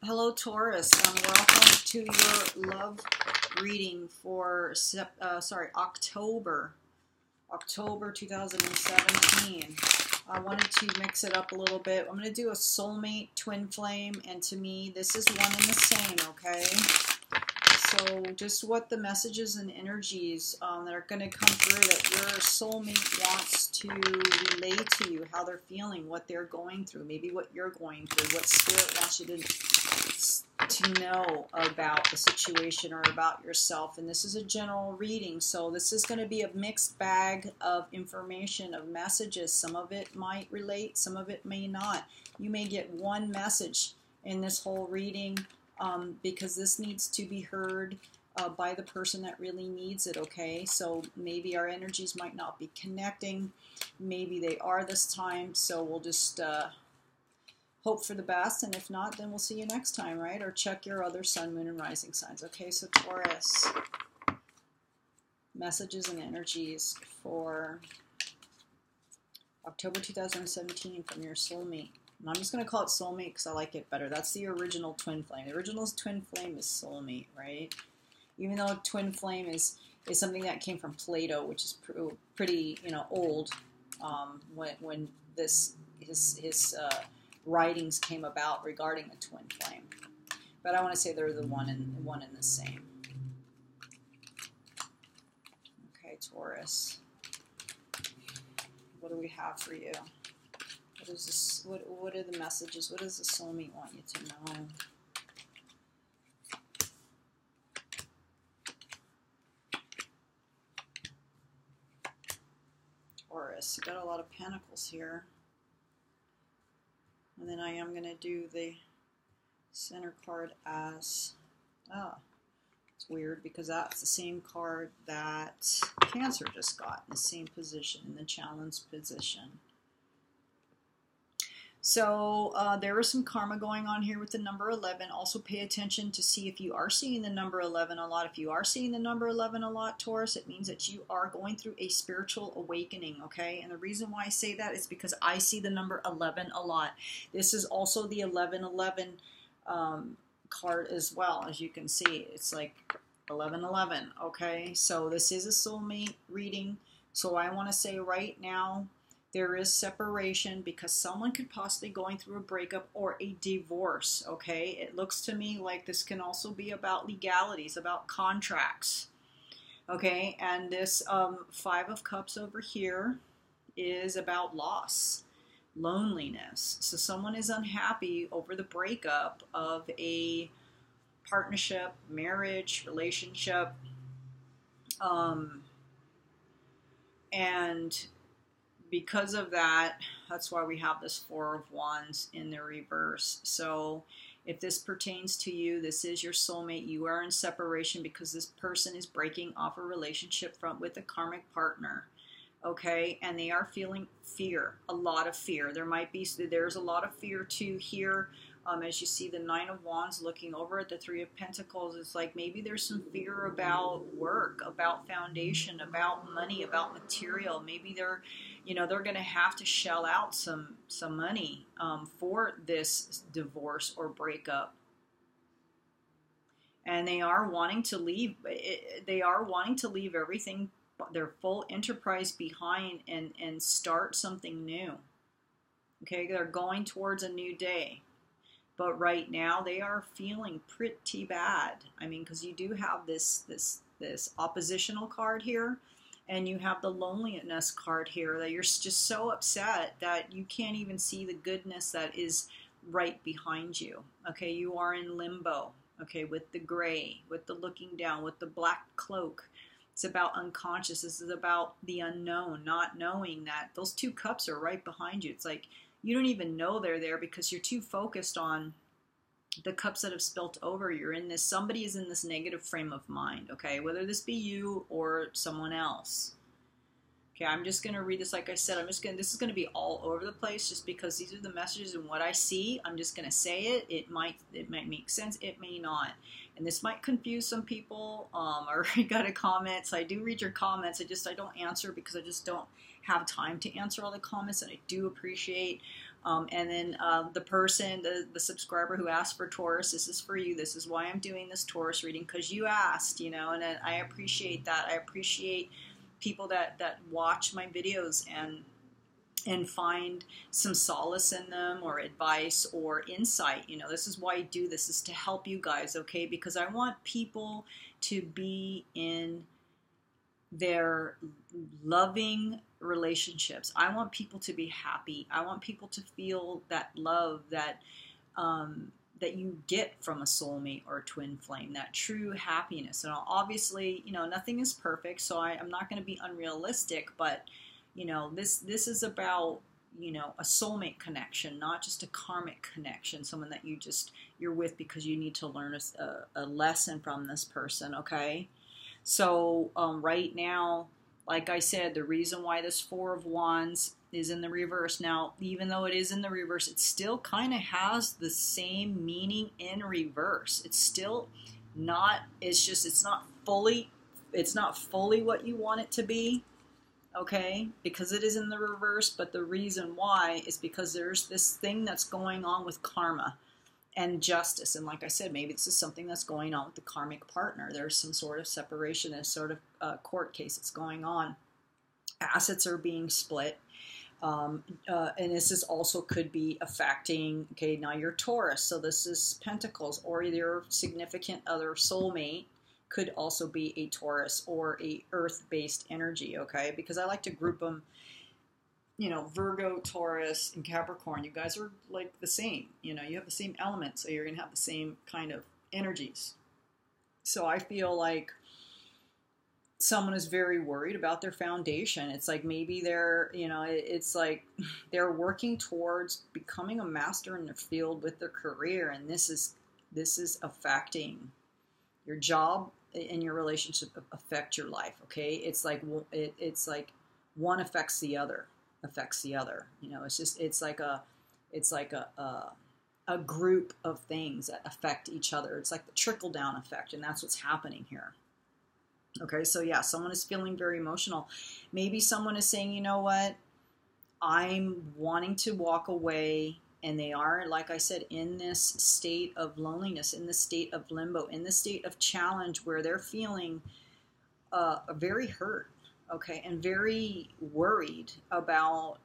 Hello, Taurus, and welcome to your love reading for October 2017. I wanted to mix it up a little bit. I'm going to do a soulmate, twin flame, and to me, this is one and the same, okay? So just what the messages and energies that are going to come through that your soulmate wants to relay to you, how they're feeling, what they're going through, maybe what you're going through, what spirit wants you to know about the situation or about yourself. And this is a general reading, so this is going to be a mixed bag of information, of messages. Some of it might relate, some of it may not. You may get one message in this whole reading because this needs to be heard by the person that really needs it, okay? So maybe our energies might not be connecting. Maybe they are this time, so we'll just hope for the best, and if not, then we'll see you next time, right? Or check your other sun, moon, and rising signs. Okay, so Taurus, messages and energies for October 2017 from your soulmate. And I'm just going to call it soulmate because I like it better. That's the original twin flame. The original twin flame is soulmate, right? Even though twin flame is something that came from Plato, which is pretty, old, when his writings came about regarding the twin flame. But I want to say they're the one and the same. Okay, Taurus. What do we have for you? What is this? What are the messages? What does the soulmate want you to know? Taurus, you got a lot of pentacles here. And then I am going to do the center card as, it's weird because that's the same card that Cancer just got in the same position, in the challenge position. So there is some karma going on here with the number 11. Also pay attention to see if you are seeing the number 11 a lot. If you are seeing the number 11 a lot, Taurus, it means that you are going through a spiritual awakening, okay? And the reason why I say that is because I see the number 11 a lot. This is also the 1111 card as well, as you can see. It's like 1111, okay? So this is a soulmate reading. So I want to say right now, there is separation because someone could possibly going through a breakup or a divorce, okay? It looks to me like this can also be about legalities, about contracts, okay? And this Five of Cups over here is about loss, loneliness. So someone is unhappy over the breakup of a partnership, marriage, relationship, and because of that, that's why we have this Four of Wands in the reverse. So if this pertains to you, this is your soulmate. You are in separation because this person is breaking off a relationship with a karmic partner. Okay, and they are feeling fear, a lot of fear. There's a lot of fear too here. As you see the Nine of Wands looking over at the Three of Pentacles, it's like maybe there's some fear about work, about foundation, about money, about material. Maybe they're going to have to shell out some money for this divorce or breakup. And they are wanting to leave. They are wanting to leave everything, their full enterprise behind, and start something new. Okay, they're going towards a new day. But right now they are feeling pretty bad. I mean, because you do have this oppositional card here, and you have the loneliness card here, that you're just so upset that you can't even see the goodness that is right behind you. Okay, you are in limbo. Okay, with the gray, with the looking down, with the black cloak. It's about unconscious. This is about the unknown, not knowing that those two cups are right behind you. It's like you don't even know they're there because you're too focused on the cups that have spilt over. Somebody is in this negative frame of mind, okay? Whether this be you or someone else. Okay, I'm just going to read this. Like I said, this is going to be all over the place just because these are the messages and what I see. I'm just going to say it. It might make sense. It may not. And this might confuse some people. I already got a comment. So I do read your comments. I don't answer because I just don't have time to answer all the comments, and I do appreciate And then the person, the subscriber who asked for Taurus, this is for you. This is why I'm doing this Taurus reading, because you asked, you know, and I appreciate that. I appreciate people that watch my videos and find some solace in them, or advice or insight. You know, this is why I do this, is to help you guys, okay? Because I want people to be in their loving relationships. I want people to be happy. I want people to feel that love that that you get from a soulmate or a twin flame, that true happiness. And obviously, you know, nothing is perfect, so I'm not going to be unrealistic, but you know, this is about, you know, a soulmate connection, not just a karmic connection, someone that you're with because you need to learn a lesson from this person, okay? So right now, like I said, the reason why this Four of Wands is in the reverse. Now, even though it is in the reverse, it still kind of has the same meaning in reverse. It's still not, it's not fully what you want it to be, okay? Because it is in the reverse, but the reason why is because there's this thing that's going on with karma and justice. And like I said, maybe this is something that's going on with the karmic partner. There's some sort of separation, a sort of court case that's going on. Assets are being split. And this is also could be affecting, okay, now you're Taurus, so this is Pentacles, or your significant other soulmate could also be a Taurus or a earth-based energy, okay? Because I like to group them, you know, Virgo, Taurus, and Capricorn. You guys are like the same, you know, you have the same elements, so you're going to have the same kind of energies. So I feel like someone is very worried about their foundation. It's like maybe they're, you know, it's like they're working towards becoming a master in their field with their career, and this is affecting your job and your relationship affect your life, okay? It's like one affects the other. You know, it's like a group of things that affect each other. It's like the trickle down effect, and that's what's happening here. Okay, so yeah, someone is feeling very emotional. Maybe someone is saying, you know what, I'm wanting to walk away, and they are, like I said, in this state of loneliness, in the state of limbo, in the state of challenge, where they're feeling very hurt, okay, and very worried about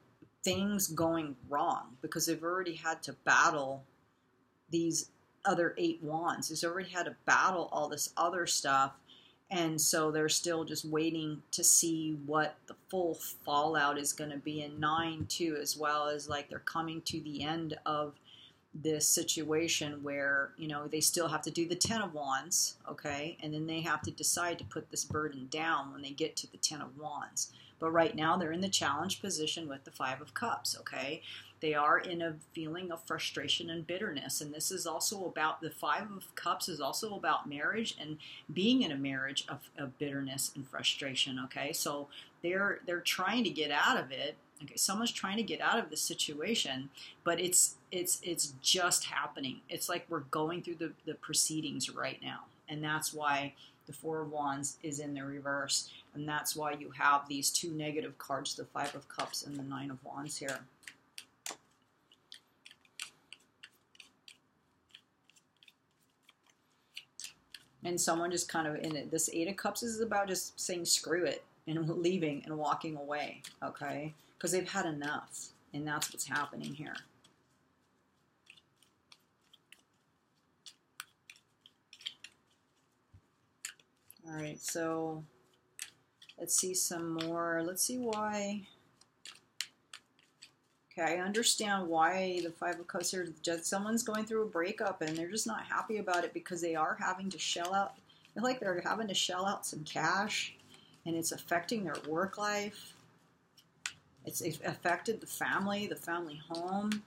things going wrong, because they've already had to battle these other 8 wands. They've already had to battle all this other stuff. And so they're still just waiting to see what the full fallout is going to be. And 9 too, as well, as like they're coming to the end of this situation where, you know, they still have to do the 10 of Wands, okay? And then they have to decide to put this burden down when they get to the 10 of Wands. But right now they're in the challenge position with the 5 of Cups, okay? They are in a feeling of frustration and bitterness. And this is also about, the 5 of Cups is also about marriage and being in a marriage of bitterness and frustration, okay? So they're trying to get out of it. Okay, someone's trying to get out of this situation, but it's just happening. It's like we're going through the proceedings right now. And that's why the 4 of Wands is in the reverse. And that's why you have these 2 negative cards, the 5 of Cups and the 9 of Wands here. And someone just kind of in it. This 8 of Cups is about just saying screw it and leaving and walking away, okay? Because they've had enough, and that's what's happening here. All right, so let's see some more. Let's see why. Okay, I understand why the 5 of Cups here. Just someone's going through a breakup and they're just not happy about it because they are having to shell out. I feel like they're having to shell out some cash, and it's affecting their work life. It's affected the family home.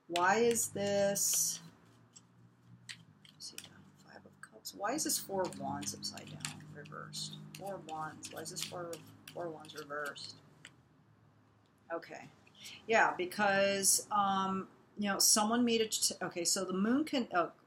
Why is this? Let's see, 5 of Cups. Why is this 4 of Wands upside down, reversed? 4 of Wands. Why is this 4 of Wands reversed? Okay, yeah, because you know, someone made it. Okay, so the moon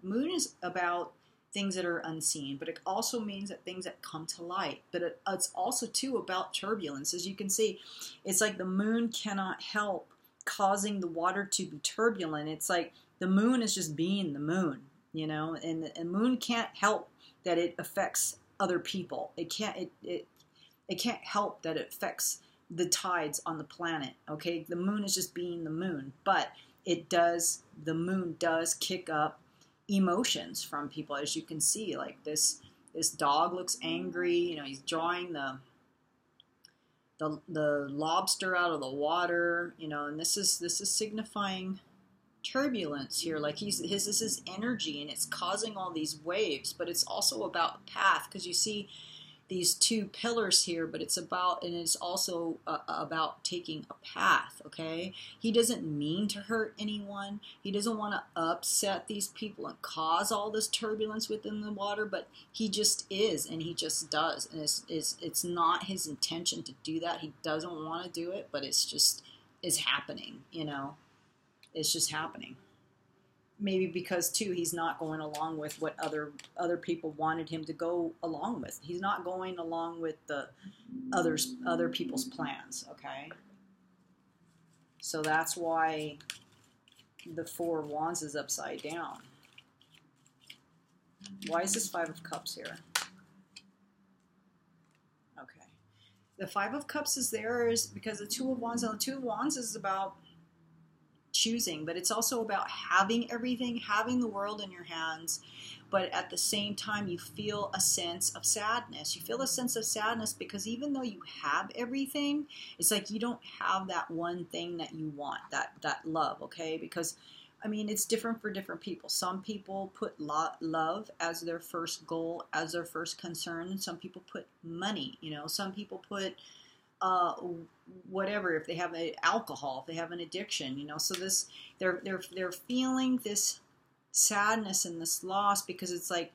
moon is about things that are unseen, but it also means that things that come to light. But it's also too about turbulence. As you can see, it's like the moon cannot help causing the water to be turbulent. It's like the moon is just being the moon, you know, and the moon can't help that it affects other people. It can't help that it affects the tides on the planet. Okay, the moon is just being the moon, but the moon does kick up emotions from people, as you can see. Like this dog looks angry, you know, he's drawing the lobster out of the water, you know, and this is signifying turbulence here. Like this is energy, and it's causing all these waves, but it's also about path, because you see these two pillars here, but it's also about taking a path. Okay, he doesn't mean to hurt anyone. He doesn't want to upset these people and cause all this turbulence within the water, but he just is, and he just does, and it's not his intention to do that. He doesn't want to do it, but it's happening, you know. It's just happening. Maybe because too he's not going along with what other people wanted him to go along with. He's not going along with the other people's plans. Okay, so that's why the Four of Wands is upside down. Why is this Five of Cups here? Okay, the Five of Cups is there is because the Two of Wands, and the Two of Wands is about choosing, but it's also about having everything, having the world in your hands, but at the same time you feel a sense of sadness. You feel a sense of sadness because even though you have everything, it's like you don't have that one thing that you want, that love. Okay, because I mean, it's different for different people. Some people put love as their first goal, as their first concern. Some people put money, you know. Some people put whatever, if they have alcohol, if they have an addiction, you know. So this, they're feeling this sadness and this loss because it's like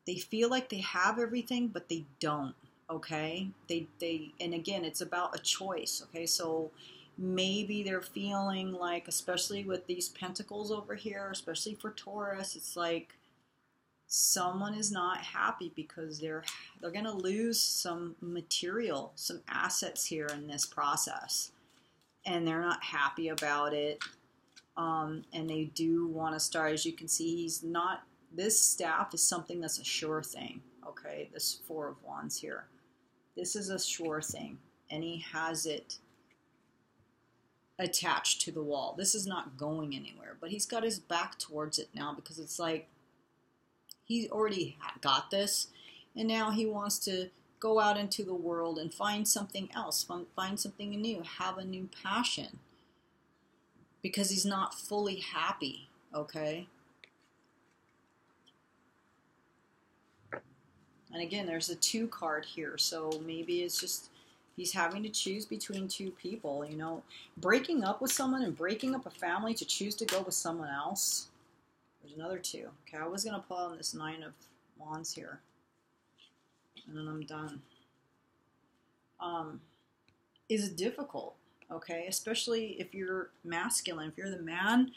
they feel like they have everything, but they don't. Okay, and again, it's about a choice. Okay, so maybe they're feeling like, especially with these pentacles over here, especially for Taurus, it's like someone is not happy because they're going to lose some material, some assets here in this process, and they're not happy about it. And they do want to start, as you can see, he's not, this staff is something that's a sure thing. Okay, this Four of Wands here, this is a sure thing, and he has it attached to the wall. This is not going anywhere, but he's got his back towards it now because it's like he already got this, and now he wants to go out into the world and find something else, find something new, have a new passion, because he's not fully happy. Okay? And again, there's a 2 card here, so maybe it's just he's having to choose between 2 people, you know, breaking up with someone and breaking up a family to choose to go with someone else. There's another 2. Okay, I was going to pull on this 9 of Wands here, and then I'm done. Is difficult, okay? Especially if you're masculine, if you're the man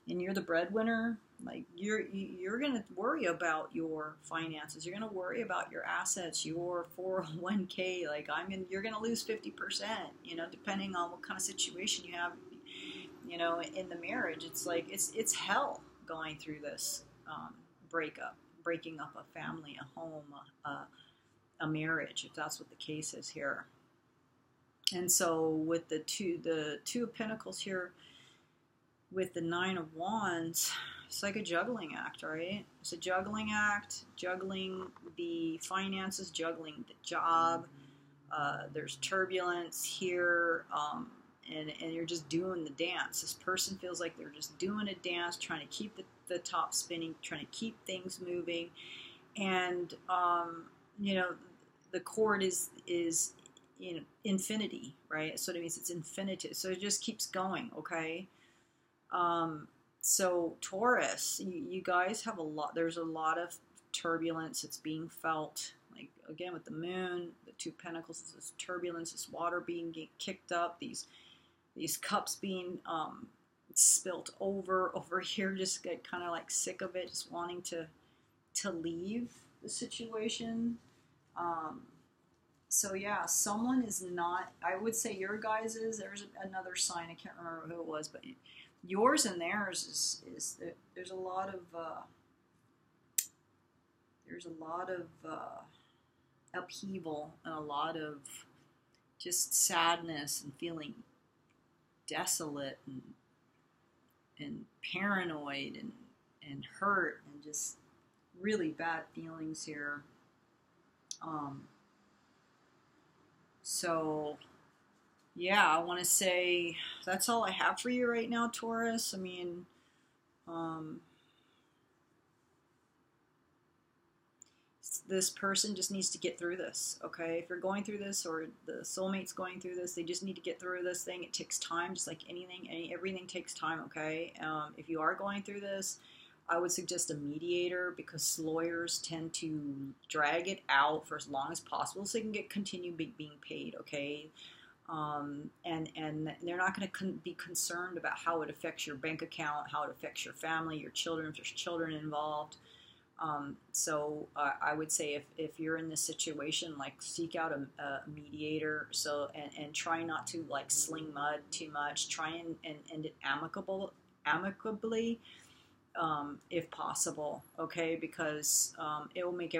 and you're the breadwinner, like you're going to worry about your finances. You're going to worry about your assets, your 401k. Like you're going to lose 50%, you know, depending on what kind of situation you have, you know, in the marriage. It's like, it's hell going through this breaking up a family, a home, a marriage, if that's what the case is here. And so with the two of Pentacles here, with the 9 of Wands, it's like a juggling act, right? It's a juggling act, juggling the finances, juggling the job. There's turbulence here, and you're just doing the dance. This person feels like they're just doing a dance, trying to keep the top spinning, trying to keep things moving. And, you know, the chord is you know, infinity, right? So it means it's infinitive. So it just keeps going, okay? So Taurus, you guys have there's a lot of turbulence. It's being felt, like, again, with the moon, the 2 Pentacles, this turbulence, this water being kicked up, these cups being spilt over here, just get kind of like sick of it, just wanting to leave the situation. So yeah, someone is not. I would say your guys is. There's another sign. I can't remember who it was, but yours and theirs is there's a lot of upheaval and a lot of just sadness and feeling desolate and paranoid and hurt and just really bad feelings here. So yeah, I want to say that's all I have for you right now, Taurus. I mean, this person just needs to get through this, okay? If you're going through this or the soulmate's going through this, they just need to get through this thing. It takes time, just like anything. Everything takes time, okay? If you are going through this, I would suggest a mediator because lawyers tend to drag it out for as long as possible so they can continue being paid, okay? And they're not going to be concerned about how it affects your bank account, how it affects your family, your children, if there's children involved. So I would say if you're in this situation, like seek out a mediator. So and try not to like sling mud too much. Try and end it amicably, if possible. Okay, because it'll make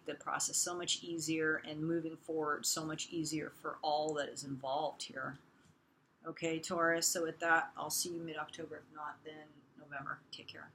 the process so much easier and moving forward so much easier for all that is involved here. Okay, Taurus. So with that, I'll see you mid-October. If not, then November. Take care.